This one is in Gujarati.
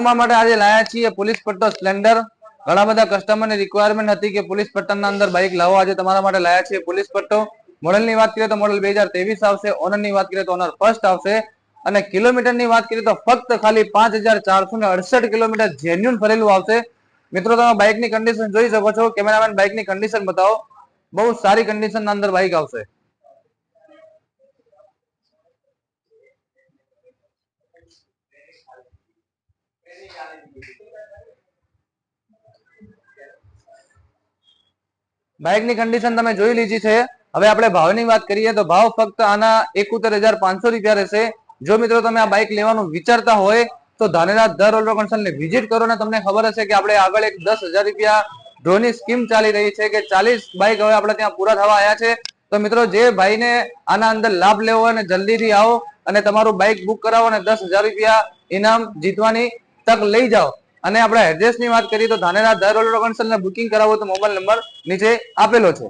માટે આજે લાયા છીએ પોલીસ પટ્ટો સ્પ્લેન્ડર। ઘણા બધા કસ્ટમરની રિક્વાયરમેન્ટ હતી કે પોલીસ પટ્ટાના અંદર બાઇક લાવો, આજે તમારા માટે લાયા છીએ પોલીસ પટ્ટો। મોડલની વાત કરીએ તો મોડલ 2023 આવશે। ઓનરની વાત કરીએ તો ઓનર ફર્સ્ટ આવશે અને કિલોમીટરની વાત કરીએ તો ફક્ત ખાલી 5468 કિલોમીટર જેન્યુન ફરેલું આવશે। મિત્રો તમે બાઇકની કન્ડિશન જોઈ શકો છો। કેમેરામેન બાઇકની કન્ડિશન બતાવો। બહુ સારી કન્ડિશનના અંદર બાઇક આવશે। બાઇકની કન્ડિશન તમે જોઈ લીધી છે। હવે આપણે ભાવની વાત કરીએ તો ભાવ ફક્ત આના 71,500 રૂપિયા રહેશે। જો મિત્રો તમે આ બાઇક લેવાનું વિચારતા હોય તો ધાનેરા ધ રોલર કન્સલ્ટને વિઝિટ કરો ને તમને ખબર હશે કે આપણે આગળ એક 10,000 રૂપિયા ડ્રોની સ્કીમ ચાલી રહી છે કે 40 બાઇક હવે આપણે ત્યાં પૂરા થવા આવ્યા છે। તો મિત્રો જે ભાઈને આના અંદર લાભ લેવો હોય ને જલ્દીથી આવો અને તમારું બાઇક બુક કરાવો અને 10,000 રૂપિયા ઇનામ જીતવાની તક લઈ જાઓ। અને આપણે એડ્રેસની વાત કરીએ તો ધાનેરા ધ રોલર કન્સલ્ટને બુકિંગ કરાવો તો મોબાઈલ નંબર નીચે આપેલો છે।